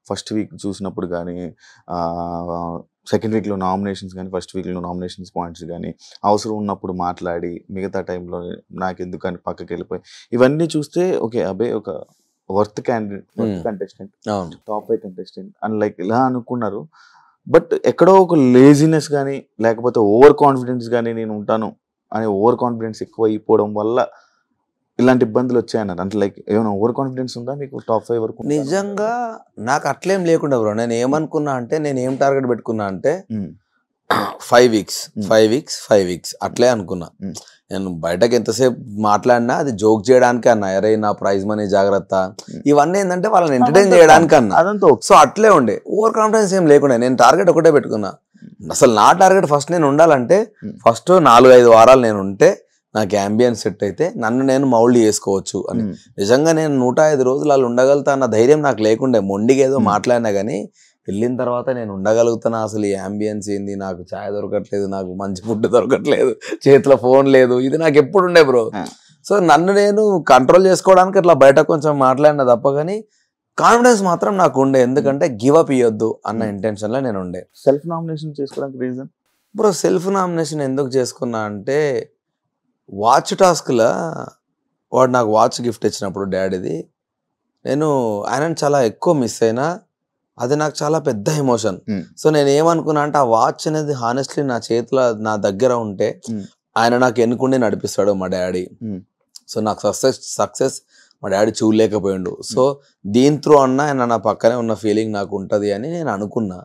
First week చూసినప్పుడు కానీ second వీక్లో నామినేషన్స్ కానీ ఫస్ట్ వీక్లో నామినేషన్స్ పాయింట్స్ కానీ అవసరం ఉన్నప్పుడు మాట్లాడి మిగతా టైంలో నాకు ఎందుకని పక్కకి వెళ్ళిపోయి ఇవన్నీ చూస్తే ఓకే అబ్బాయి ఒక worth contestant top 5 contestant and like ఇలా అనుకున్నారు. బట్ ఎక్కడో ఒక లేజినెస్ కానీ లేకపోతే ఓవర్ కాన్ఫిడెన్స్ కానీ నేను ఉంటాను అని ఓవర్ కాన్ఫిడెన్స్ ఎక్కువ అయిపోవడం వల్ల ఇలాంటి ఇబ్బందులు వచ్చాయన్నారు. అంటే లైక్ ఏమైనా ఓవర్ కాన్ఫిడెన్స్ ఉందా మీకు టాప్ 5 వరకు? నిజంగా నాకు అట్లేం లేకుండా బ్రో. నేను ఏమనుకున్నా అంటే నేను ఏం టార్గెట్ పెట్టుకున్నా అంటే 5 వీక్స్ అట్లే అనుకున్నా. నేను బయటకు ఎంతసేపు మాట్లాడినా అది జోక్ చేయడానికి అన్నా, అరే నా ప్రైజ్ మనీ జాగ్రత్త, ఇవన్నీ ఏంటంటే వాళ్ళని ఎంటర్టైన్ చేయడానికి అన్నా. సో అట్లే ఉండే, ఓవర్ కాన్ఫిడెన్స్ ఏం లేకుండా నేను టార్గెట్ ఒకటే పెట్టుకున్నా. అసలు నా టార్గెట్ ఫస్ట్ నేను ఉండాలంటే ఫస్ట్ 4-5 వారాలు నేను ఉంటే నాకు అంబియన్స్ సెట్ అయితే నన్ను నేను మౌల్డ్ చేసుకోవచ్చు అని. నిజంగా నేను 105 రోజులు వాళ్ళు ఉండగలుగుతా అన్న ధైర్యం నాకు లేకుండే. మొండిగా ఏదో మాట్లాడినా కానీ వెళ్ళిన తర్వాత నేను ఉండగలుగుతానా, అసలు ఈ అంబియన్స్ ఏంది, నాకు ఛాయ్ దొరకట్లేదు, నాకు మంచి ఫుడ్ దొరకట్లేదు, చేతిలో ఫోన్ లేదు, ఇది నాకు ఎప్పుడు ఉండే బ్రో. సో నన్ను నేను కంట్రోల్ చేసుకోవడానికి అట్లా బయట కొంచెం మాట్లాడినా తప్ప కానీ కాన్ఫిడెన్స్ మాత్రం నాకు ఉండే. ఎందుకంటే గివ్ అప్ ఇవ్వద్దు అన్న ఇంటెన్షన్లో నేను ఉండే. సెల్ఫ్ నామినేషన్ చేసుకోవడానికి రీజన్ బ్రో, సెల్ఫ్ నామినేషన్ ఎందుకు చేసుకున్నా అంటే వాచ్ టాస్క్లో వాడు నాకు వాచ్ గిఫ్ట్ ఇచ్చినప్పుడు డాడీది, నేను ఆయనను చాలా ఎక్కువ మిస్ అయినా. అది నాకు చాలా పెద్ద ఎమోషన్. సో నేను ఏమనుకున్నా అంటే ఆ వాచ్ అనేది హానెస్ట్లీ నా చేతిలో నా దగ్గర ఉంటే ఆయన నాకు ఎన్నుకుండి నడిపిస్తాడు మా డాడీ. సో నాకు సక్సెస్ మా డాడీ చూడలేకపోయిండు. సో దీని త్రూ అన్న ఆయన నా పక్కనే ఉన్న ఫీలింగ్ నాకు ఉంటుంది అని నేను అనుకున్నా.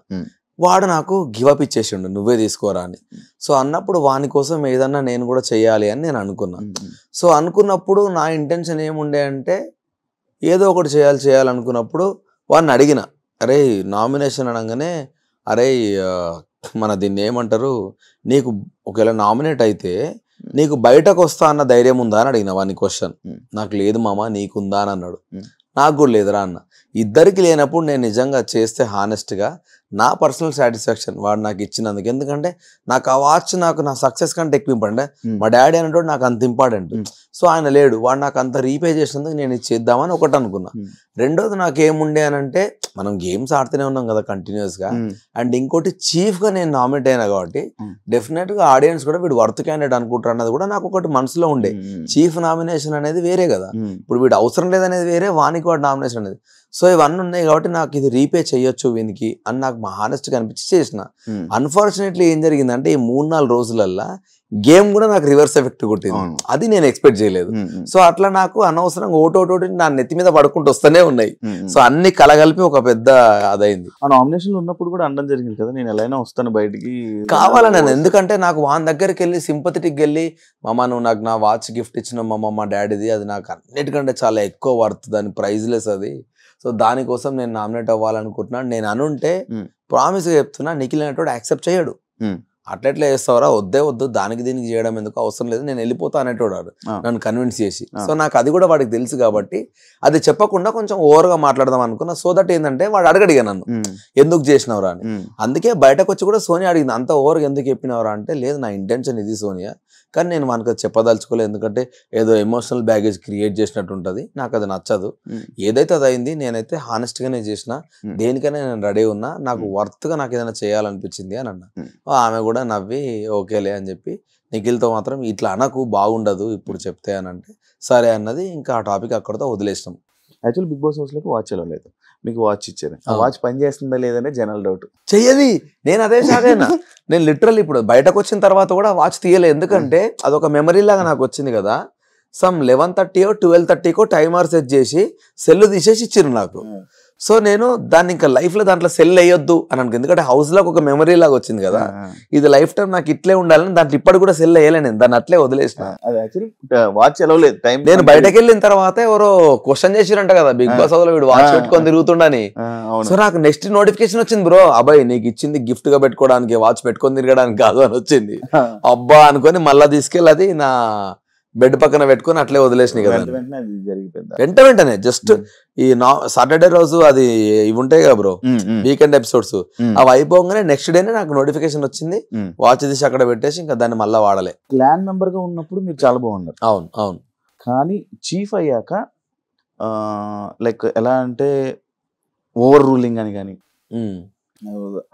వాడు నాకు గివప్ ఇచ్చేసిండు, నువ్వే తీసుకోరా అని. సో అన్నప్పుడు వాని కోసం ఏదన్నా నేను కూడా చెయ్యాలి అని నేను అనుకున్నా. సో అనుకున్నప్పుడు నా ఇంటెన్షన్ ఏముండే అంటే ఏదో ఒకటి చేయాలనుకున్నప్పుడు వాడిని అడిగిన, అరే నామినేషన్ అనగానే అరే మన దీన్ని ఏమంటారు, నీకు ఒకవేళ నామినేట్ అయితే నీకు బయటకు వస్తా అన్న ధైర్యం ఉందా అని అడిగిన వాని క్వశ్చన్. నాకు లేదు మామ, నీకుందా అని అన్నాడు. నాకు కూడా లేదురా అన్న. ఇద్దరికి లేనప్పుడు నేను నిజంగా చేస్తే హానెస్ట్గా నా పర్సనల్ సాటిస్ఫాక్షన్ వాడు నాకు ఇచ్చినందుకు. ఎందుకంటే నాకు ఆ వాచ్ నాకు నా సక్సెస్ కంటే ఎక్కువ ఇంపార్టెంట్. మా డాడీ అనేటోడు నాకు అంత ఇంపార్టెంట్. సో ఆయన లేడు, వాడు నాకు అంత రీపే చేసినందుకు నేను ఇది చేద్దామని ఒకటి అనుకున్నా. రెండోది నాకేముండే అని అంటే మనం గేమ్స్ ఆడుతూనే ఉన్నాం కదా కంటిన్యూస్గా. అండ్ ఇంకోటి చీఫ్గా నేను నామినేట్ అయినా కాబట్టి డెఫినెట్గా ఆడియన్స్ కూడా వీడు వర్త్ క్యాండిడేట్ అనుకుంటారు అన్నది కూడా నాకు ఒకటి మనసులో ఉండే. చీఫ్ నామినేషన్ అనేది వేరే కదా, ఇప్పుడు వీడు అవసరం లేదనేది వేరే, వానికి వాడు నామినేషన్ అనేది. సో ఇవన్నీ ఉన్నాయి కాబట్టి నాకు ఇది రీపే చేయొచ్చు వీనికి అని నాకు మా హానెస్ట్గా అనిపించి చేసిన. అన్ఫార్చునేట్లీ ఏం జరిగిందంటే ఈ 3-4 రోజులల్లా గేమ్ కూడా నాకు రివర్స్ ఎఫెక్ట్ కొట్టింది. అది నేను ఎక్స్పెక్ట్ చేయలేదు. సో అట్లా నాకు అనవసరంగా ఒకటి నా నెత్తి మీద పడుకుంటూ వస్తూనే ఉన్నాయి. సో అన్ని కలగలిపి ఒక పెద్ద అదైంది. ఆ నామినేషన్ ఉన్నప్పుడు కూడా అనడం జరిగింది కదా, నేను ఎలా అయినా వస్తాను బయటికి కావాలని. ఎందుకంటే నాకు వాని దగ్గరికి వెళ్ళి సింపథెటిక్ వెళ్ళి, మామ నువ్వు నాకు నా వాచ్ గిఫ్ట్ ఇచ్చిన మా డాడీది, అది నాకు అన్నిటికంటే చాలా ఎక్కువ వర్త్, దాని ప్రైజ్లెస్ అది. సో దానికోసం నేను నామినేట్ అవ్వాలనుకుంటున్నాను. నేను అనుంటే ప్రామిస్గా చెప్తున్నా నిఖిల్ అనేటోడు యాక్సెప్ట్ చేయడు. అట్లెట్లా చేస్తావరా, వద్దు దానికి దీనికి చేయడం ఎందుకు, అవసరం లేదు, నేను వెళ్ళిపోతా అనేటోడు నన్ను కన్విన్స్ చేసి. సో నాకు అది కూడా వాడికి తెలుసు కాబట్టి అది చెప్పకుండా కొంచెం ఓవర్గా మాట్లాడదాం అనుకున్నా. సో దట్ ఏంటంటే వాడు అడగడిగా నన్ను ఎందుకు చేసినవరా అని. అందుకే బయటకు వచ్చి కూడా సోనియా అడిగింది, అంత ఓవర్గా ఎందుకు చెప్పినవరా అంటే, లేదు నా ఇంటెన్షన్ ఇది సోనియా, కానీ నేను మనకు చెప్పదలుచుకోలేదు. ఎందుకంటే ఏదో ఎమోషనల్ బ్యాగేజ్ క్రియేట్ చేసినట్టు ఉంటుంది, నాకు అది నచ్చదు. ఏదైతే అది అయింది, నేనైతే హానెస్ట్గానే చేసిన, దేనికైనా నేను రెడీ ఉన్నా, నాకు వర్త్గా నాకు ఏదైనా చేయాలనిపించింది అని అన్నా. ఆమె కూడా నవ్వి ఓకేలే అని చెప్పి, నిఖిల్తో మాత్రం ఇట్లా అనకు బాగుండదు ఇప్పుడు చెప్తే అని అంటే సరే అన్నది. ఇంకా ఆ టాపిక్ అక్కడితో వదిలేసినాం. యాక్చువల్ బిగ్ బాస్ హౌస్లోకి వాచ్ వెళ్ళలేదు, మీకు వాచ్ ఇచ్చారు. ఆ వాచ్ పని చేస్తుందా లేదనే జనరల్ డౌట్. చెయ్యది, నేను అదే షాక్ అయినా. నేను లిటరల్ ఇప్పుడు బయటకు వచ్చిన తర్వాత కూడా వాచ్ తీయలేదు. ఎందుకంటే అదొక మెమరీ లాగా నాకు వచ్చింది కదా. సమ్ 11:30 12:30 టైమర్ సెట్ చేసి సెల్ తీసేసి ఇచ్చారు నాకు. సో నేను దాన్ని ఇంకా లైఫ్లో దాంట్లో సెల్ వేయొద్దు అని అనుకో, ఎందుకంటే హౌస్లోకి ఒక మెమరీ లాగా వచ్చింది కదా, ఇది లైఫ్ టైం నాకు ఇట్లే ఉండాలని దాంట్లో ఇప్పటి కూడా సెల్ వేయలే, నేను దాన్ని అట్లే వదిలేసిన. వాచ్ ఎలవలేదు టైం. నేను బయటకు వెళ్ళిన తర్వాత ఎవరో క్వశ్చన్ చేసిరంట కదా బిగ్ బాస్ హౌస్ లో, వీడు వాచ్ పెట్టుకొని తిరుగుతుండని. సో నాకు నెక్స్ట్ నోటిఫికేషన్ వచ్చింది, బ్రో అబ్బాయి నీకు ఇచ్చింది గిఫ్ట్ గా పెట్టుకోవడానికి, వాచ్ పెట్టుకొని తిరగడానికి కాదు అని వచ్చింది. అబ్బా అనుకొని మళ్ళా తీసుకెళ్ళి అది నా బెడ్ పక్కన పెట్టుకొని అట్లే వదిలేసినాయి కదా. వెంటనే జస్ట్ ఈ సాటర్డే రోజు అది ఇవి ఉంటాయి కదా బ్రో, వీకెండ్ ఎపిసోడ్స్, అవి అయిపోగానే నెక్స్ట్ డేనే నాకు నోటిఫికేషన్ వచ్చింది, వాచ్ తీసి అక్కడ పెట్టేసి ఇంకా దాన్ని మళ్ళీ వాడలే. క్లాన్ మెంబర్ గా ఉన్నప్పుడు మీరు చాలా బాగున్నారు. అవును. కానీ చీఫ్ అయ్యాక లైక్ ఎలా అంటే ఓవర్ రూలింగ్ అని కానీ ఉమ్.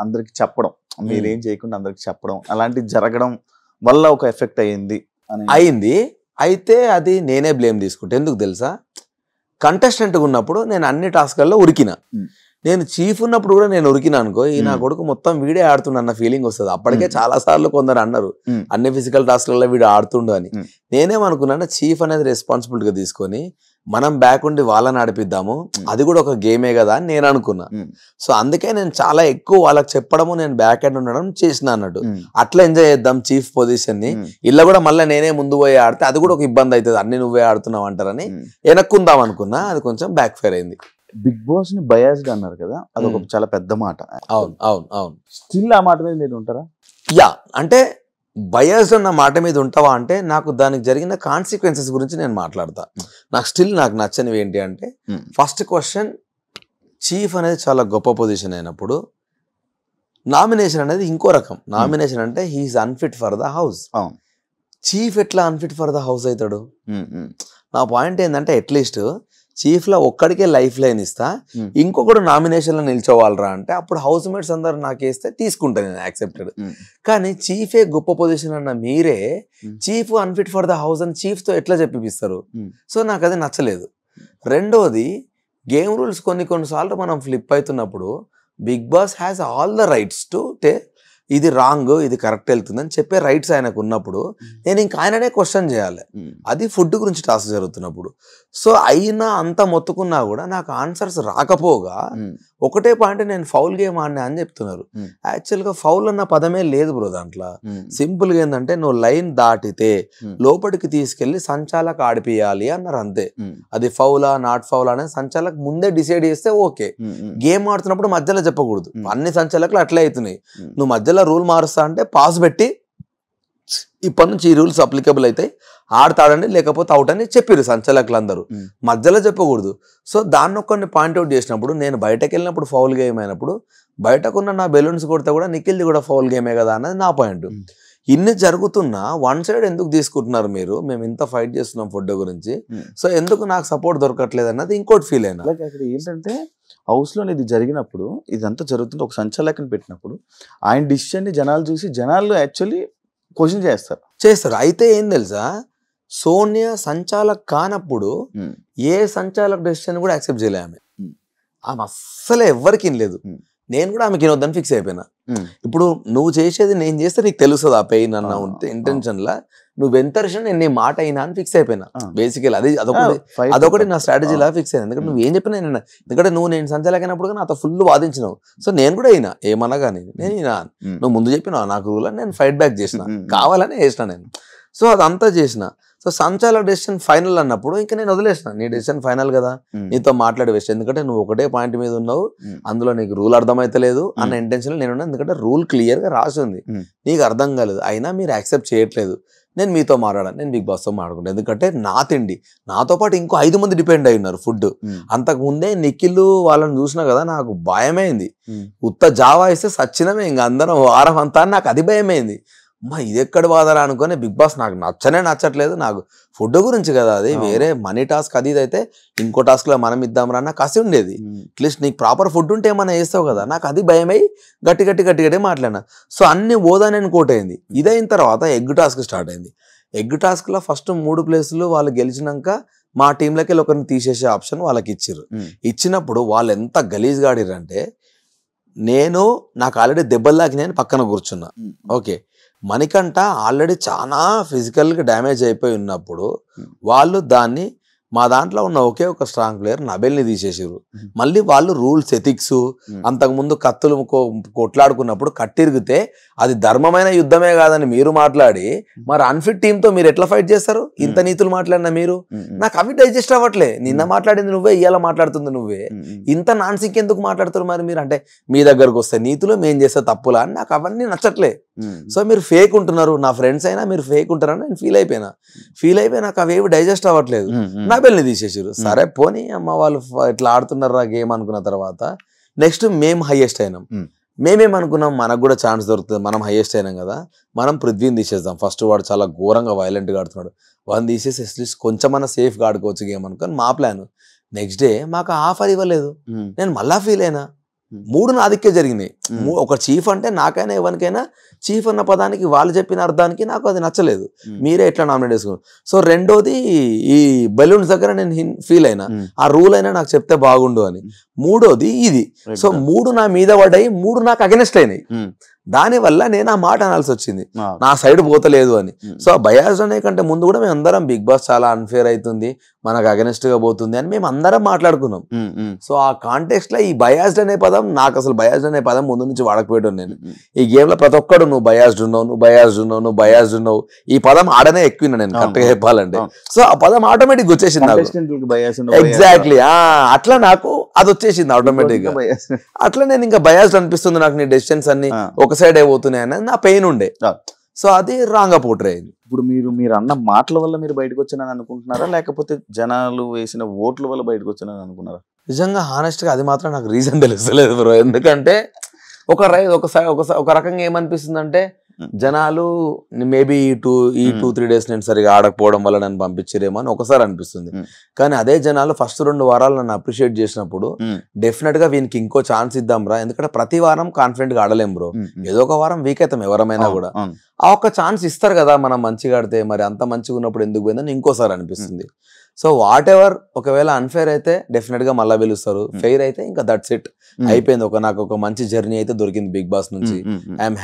అందరికి చెప్పడం, మీరేం చేయకుండా అందరికి చెప్పడం, అలాంటివి జరగడం వల్ల ఒక ఎఫెక్ట్ అయ్యింది అని అయింది. అయితే అది నేనే బ్లేమ్ తీసుకుంటా. ఎందుకు తెలుసా, కంటెస్టెంట్గా ఉన్నప్పుడు నేను అన్ని టాస్క్లలో ఉరికిన. నేను చీఫ్ ఉన్నప్పుడు కూడా నేను ఉరికినా అనుకో, ఈ నా కొడుకు మొత్తం వీడే ఆడుతుండ అన్న ఫీలింగ్ వస్తుంది. అప్పటికే చాలా సార్లు కొందరు అన్నారు అన్ని ఫిజికల్ టాస్క్లలో వీడు ఆడుతుండు అని. నేనేమనుకున్నాను, చీఫ్ అనేది రెస్పాన్సిబిలిటీగా తీసుకొని మనం బ్యాక్ ఉండి వాళ్ళని నడిపిద్దాము, అది కూడా ఒక గేమే కదా అని నేను అనుకున్నా. సో అందుకే నేను చాలా ఎక్కువ వాళ్ళకి చెప్పడము, నేను బ్యాక్ ఎండ్ ఉండడం చేసిన అన్నట్టు. అట్లా ఎంజాయ్ చేద్దాం చీఫ్ పొజిషన్ ని. ఇలా కూడా మళ్ళీ నేనే ముందు పోయి ఆడితే అది కూడా ఒక ఇబ్బంది అవుతుంది, అన్ని నువ్వే ఆడుతున్నావు అంటారని వెనక్కుందాం అనుకున్నా. అది కొంచెం బ్యాక్ ఫైర్ అయింది. బిగ్ బాస్ ని బయాస్డ్ అన్నారు కదా, అదొక చాలా పెద్ద మాట. అవును అవును అవును. స్టిల్ ఆ మాట మీద మీరు ఉంటారా? యా, అంటే బయాస్డ్ అన్న మాట మీద ఉంటావా అంటే, నాకు దానికి జరిగిన కాన్సిక్వెన్సెస్ గురించి నేను మాట్లాడతా. నాకు నచ్చనివి ఏంటి అంటే, ఫస్ట్ క్వశ్చన్, చీఫ్ అనేది చాలా గొప్ప పొజిషన్ అయినప్పుడు నామినేషన్ అనేది ఇంకో రకం. నామినేషన్ అంటే he is unfit for the house. Chief ఎట్లా అన్ఫిట్ ఫర్ ద హౌస్ అవుతాడు? నా పాయింట్ ఏంటంటే, అట్లీస్ట్ చీఫ్లో ఒక్కడికే లైఫ్ లైన్ ఇస్తా, ఇంకొకడు నామినేషన్లో నిల్చోవాలరా అంటే అప్పుడు హౌస్ మేట్స్ అందరు నాకు వేస్తే తీసుకుంటాను, నేను యాక్సెప్టెడ్. కానీ చీఫే గొప్ప పొజిషన్ అన్న మీరే chief unfit for the house అని చీఫ్తో ఎట్లా చెప్పిస్తారు? సో నాకు అది నచ్చలేదు. రెండోది, గేమ్ రూల్స్ కొన్నిసార్లు మనం ఫ్లిప్ అవుతున్నప్పుడు big boss has all the rights to ఇది రాంగ్, ఇది కరెక్ట్ వెళ్తుందని చెప్పే రైట్స్ ఆయనకు ఉన్నప్పుడు నేను ఇంకా ఆయననే క్వశ్చన్ చేయాలి. అది ఫుడ్ గురించి టాస్క్ జరుగుతున్నప్పుడు. సో అయినా అంత మొత్తుకున్నా కూడా నాకు ఆన్సర్స్ రాకపోగా ఒకటే పాయింట్, నేను ఫౌల్ గేమ్ ఆడినా అని చెప్తున్నారు. యాక్చువల్గా ఫౌల్ అన్న పదమే లేదు బ్రో దాంట్లో. సింపుల్గా ఏంటంటే, నువ్వు లైన్ దాటితే లోపలికి తీసుకెళ్లి సంచాలకు ఆడిపియాలి అన్నారు, అంతే. అది ఫౌలా నాట్ ఫౌలా అనేది సంచాలకు ముందే డిసైడ్ చేస్తే ఓకే. గేమ్ ఆడుతున్నప్పుడు మధ్యలో చెప్పకూడదు. అన్ని సంచాలకులు అట్లే అవుతున్నాయి. నువ్వు మధ్యలో రూల్ మారుస్తా అంటే పాస్ పెట్టి ఇప్పటి నుంచి ఈ రూల్స్ అప్లికబుల్ అవుతాయి, ఆడతాడండి లేకపోతే అవుట్ అని చెప్పారు సంచాలకులు అందరూ. మధ్యలో చెప్పకూడదు. సో దాన్ని ఒక్కరిని పాయింట్అవుట్ చేసినప్పుడు, నేను బయటకు వెళ్ళినప్పుడు ఫౌల్ గేమ్ అయినప్పుడు బయటకున్న నా బెలూన్స్ కొడితే కూడా నిఖిల్ది కూడా ఫౌల్ గేమే కదా అన్నది నా పాయింట్. ఇన్ని జరుగుతున్నా వన్ సైడ్ ఎందుకు తీసుకుంటున్నారు మీరు? మేము ఇంత ఫైట్ చేస్తున్నాం ఫుడ్ గురించి, సో ఎందుకు నాకు సపోర్ట్ దొరకట్లేదు అన్నది ఇంకోటి ఫీల్ అయినా. అక్కడ ఏంటంటే, హౌస్లో ఇది జరిగినప్పుడు, ఇదంతా జరుగుతుంది, ఒక సంచాలకుని పెట్టినప్పుడు ఆయన డిసిషన్ని జనాలు చూసి జనాలు యాక్చువల్లీ క్వశ్చన్ చేస్తారు. అయితే ఏం తెలుసా, సోనియా సంచాలక్ కానప్పుడు ఏ సంచాలక్ డెసిషన్ కూడా యాక్సెప్ట్ చేయలే ఆమె. అస్సలే ఎవ్వరికి లేదు. నేను కూడా ఆమెకి వినొద్దని ఫిక్స్ అయిపోయినా. ఇప్పుడు నువ్వు చేసేది నేను చేస్తే నీకు తెలుస్తుంది ఆ పెయిన్ అన్న ఉంటే ఇంటెన్షన్ లా, నువ్వు ఎంత నేను నీ మాట అయినా అని ఫిక్స్ అయిపోయినా. బేసికల్ అదొకటి నా స్ట్రాటజీలా ఫిక్స్ అయింది. ఎందుకంటే నువ్వు ఏం చెప్పినా నేను, ఎందుకంటే నేను సంచాలకైనప్పుడు నాతో ఫుల్ వాదించినావు. సో నేను కూడా అయినా ఏమన్నా కానీ నేను అయినా, నువ్వు ముందు చెప్పినావు నాకు రూల్ అని నేను ఫైట్ బ్యాక్ చేసిన, కావాలని చేసిన నేను. సో అదంతా చేసిన. సో సంచాలక డెసిషన్ ఫైనల్ అన్నప్పుడు ఇంకా నేను వదిలేసిన, నీ డెసిషన్ ఫైనల్ కదా, నీతో మాట్లాడే వేస్ట్. ఎందుకంటే నువ్వు ఒకటే పాయింట్ మీద ఉన్నావు, అందులో నీకు రూల్ అర్థమైతలేదు అన్న ఇంటెన్షన్ నేను ఉన్నా. ఎందుకంటే రూల్ క్లియర్గా రాసి ఉంది, నీకు అర్థం కాలేదు, అయినా మీరు యాక్సెప్ట్ చేయట్లేదు. నేను మీతో మాట్లాడాను, నేను బిగ్ బాస్తో మాట్లాడుకుంటాను. ఎందుకంటే నా తిండి, నాతో పాటు ఇంకో 5 మంది డిపెండ్ అయి ఉన్నారు ఫుడ్. అంతకు ముందే నిఖిల్ వాళ్ళని చూసినా కదా నాకు భయమైంది. ఉత్త జావా ఇస్తే సచ్చినమే, ఇంకా అందరం వారం అంతా నాకు అది భయమైంది. ఇది ఎక్కడ బాధరా అనుకుని బిగ్ బాస్ నాకు నచ్చట్లేదు. నాకు ఫుడ్ గురించి కదా, అది వేరే మనీ టాస్క్ అది ఇది అయితే ఇంకో టాస్క్లో మనం ఇద్దాం రా, నాకు కసి ఉండేది. అట్లీస్ట్ నీకు ప్రాపర్ ఫుడ్ ఉంటే ఏమైనా వేస్తావు కదా, నాకు అది భయమై గట్టి మాట్లాడినా. సో అన్ని ఓదానని కోట్ అయింది. ఇదైన తర్వాత ఎగ్ టాస్క్ స్టార్ట్ అయింది. ఎగ్ టాస్క్లో ఫస్ట్ 3 ప్లేసులు వాళ్ళు గెలిచినాక మా టీంలోకి వెళ్ళి ఒకరిని తీసేసే ఆప్షన్ వాళ్ళకి ఇచ్చారు. ఇచ్చినప్పుడు వాళ్ళు ఎంత గలీజ్గా ఆడిరంటే, నాకు ఆల్రెడీ దెబ్బలు తాకి నేను పక్కన కూర్చున్నా. ఓకే, మణికంఠ ఆల్రెడీ చాలా ఫిజికల్గా డ్యామేజ్ అయిపోయి ఉన్నప్పుడు వాళ్ళు దాన్ని, మా దాంట్లో ఉన్న ఒకే ఒక స్ట్రాంగ్ ప్లేయర్ నబెల్ని తీసేసారు. మళ్ళీ వాళ్ళు రూల్స్ ఎథిక్స్, అంతకుముందు కత్తులు కొట్లాడుకున్నప్పుడు కట్టిరిగితే అది ధర్మమైన యుద్ధమే కాదని మీరు మాట్లాడి, మరి అన్ఫిట్ టీంతో మీరు ఎట్లా ఫైట్ చేస్తారు? ఇంత నీతులు మాట్లాడినా మీరు, నాకు అవి డైజెస్ట్ అవ్వట్లే. నిన్న మాట్లాడింది నువ్వే, ఇవాళ మాట్లాడుతుంది నువ్వే, ఇంత నాన్సింక్ ఎందుకు మాట్లాడుతారు మరి మీరు? అంటే మీ దగ్గరకు వస్తే నీతులు, మేము చేస్తే తప్పులా అని నాకు అవన్నీ నచ్చట్లే. సో మీరు ఫేక్ ఉంటున్నారు, నా ఫ్రెండ్స్ అయినా మీరు ఫేక్ ఉంటారని నేను ఫీల్ అయిపోయినా నాకు అవేవి డైజెస్ట్ అవ్వట్లేదు. నబెల్ని తీసేసారు. సరే పోనీ అమ్మ, వాళ్ళు ఇట్లా ఆడుతున్నారా గేమ్ అనుకున్న తర్వాత నెక్స్ట్ మేము హైయెస్ట్ అయినాం. మేమేమనుకున్నాం, మనకు కూడా ఛాన్స్ దొరుకుతుంది, మనం హైయెస్ట్ అయినాం కదా, మనం పృథ్వీని తీసేద్దాం. ఫస్ట్ వాడు చాలా ఘోరంగా వైలెంట్గా ఆడుతున్నాడు, వాడిని తీసేసి అట్లీస్ట్ కొంచెమన్నా సేఫ్గా ఆడుకోవచ్చు గేమ్ అనుకొని మా ప్లాన్. నెక్స్ట్ డే మాకు ఆఫర్ ఇవ్వలేదు. ఉమ్, నేను మళ్ళా ఫీల్ అయినా. Hmm. 3 నా దిక్కే జరిగినాయి. Hmm. ఒక చీఫ్ అంటే నాకైనా ఎవరికైనా చీఫ్ అన్న పదానికి వాళ్ళు చెప్పిన అర్థానికి నాకు అది నచ్చలేదు. Hmm. మీరే ఎట్లా నామినేట్ చేసుకున్నారు. సో రెండోది ఈ బెలూన్స్ దగ్గర నేను ఫీల్ అయినా, Hmm. ఆ రూల్ అయినా నాకు చెప్తే బాగుండు అని. మూడోది ఇది. So Right. 3 నా మీద పడ్డాయి, 3 నాకు అగెనెస్ట్ అయినాయి. ఉమ్, దానివల్ల నేను ఆ మాట అనాల్సి వచ్చింది, ఆ, నా సైడ్ పోతలేదు అని. ఉమ్, సో ఆ బయాస్ అనే కంటే ముందు కూడా మేము అందరం బిగ్ బాస్ చాలా అన్ఫేర్ అవుతుంది, మనకు అగెనెస్ట్ గా పోతుంది అని మేము అందరం మాట్లాడుకున్నాం. ఉమ్, ఉమ్, సో ఆ కాంటెక్స్ట్ లో ఈ బయాస్డ్ అనే పదం నాకు అసలు బయాస్డ్ అనే పదం ముందు నుంచి వాడకపోయాడు. నేను ఉమ్, ఈ గేమ్ లో ప్రతి ఒక్కడు నువ్వు బయాస్డ్ ఉన్నావు, నువ్వు బయాస్డ్ ఉన్నావు, నువ్వు బయాస్డ్ ఉన్నావు, ఈ పదం ఆడనే ఎక్కువ నేను అవును, కరెక్ట్ గా చెప్పాలంటే. అవును. సో ఆ పదం ఆటోమేటిక్ వచ్చేసింది నాకు. contestant లకు bias ఉన్న bias ఎగ్జాక్ట్లీ అట్లా నాకు అది వచ్చేసింది ఆటోమేటిక్ గా. bias. అట్లా నేను ఇంకా బయాస్డ్ అనిపిస్తుంది నాకు, నీ డెసిషన్స్ అన్ని ఆ, ఒక సైడ్ అయిపోతున్నాయి అనేది నా పెయిన్ ఉండే. ఆ. సో అది రాంగ్ గా పోట్రే అయింది. ఇప్పుడు మీరు అన్న మాటల వల్ల మీరు బయటకు వచ్చానని అనుకుంటున్నారా, లేకపోతే జనాలు వేసిన ఓట్ల వల్ల బయటకు వచ్చానని అనుకున్నారా? నిజంగా హానెస్ట్ గా అది మాత్రం నాకు రీజన్ తెలుస్తలేదు బ్రో. ఎందుకంటే ఒక రకంగా ఏమనిపిస్తుంది అంటే, జనాలు మేబీ ఈ 2-3 days నేను సరిగా ఆడకపోవడం వల్ల నన్ను పంపించారేమో అని ఒకసారి అనిపిస్తుంది. కానీ అదే జనాలు ఫస్ట్ 2 వారాలు నన్ను అప్రిషియేట్ చేసినప్పుడు డెఫినెట్ గా వీనికి ఇంకో ఛాన్స్ ఇద్దాం రా, ఎందుకంటే ప్రతి వారం కాన్ఫిడెంట్ గా ఆడలేం బ్రో, ఏదో ఒక వారం వీక్ అవుతాం ఎవరమైనా కూడా. ఆ ఒక్క ఛాన్స్ ఇస్తారు కదా మనం మంచిగా ఆడితే, మరి అంత మంచిగా ఉన్నప్పుడు ఎందుకు పోయిందని ఇంకోసారి అనిపిస్తుంది. సో వాట్ ఎవర్, ఒకవేళ అన్ఫేర్ అయితే డెఫినెట్ గా మళ్ళీ పిలుస్తారు, ఫెయిర్ అయితే ఇంకా దట్స్ ఇట్, అయిపోయింది. నాకు ఒక మంచి జర్నీ అయితే దొరికింది బిగ్ బాస్ నుంచి. ఐఎమ్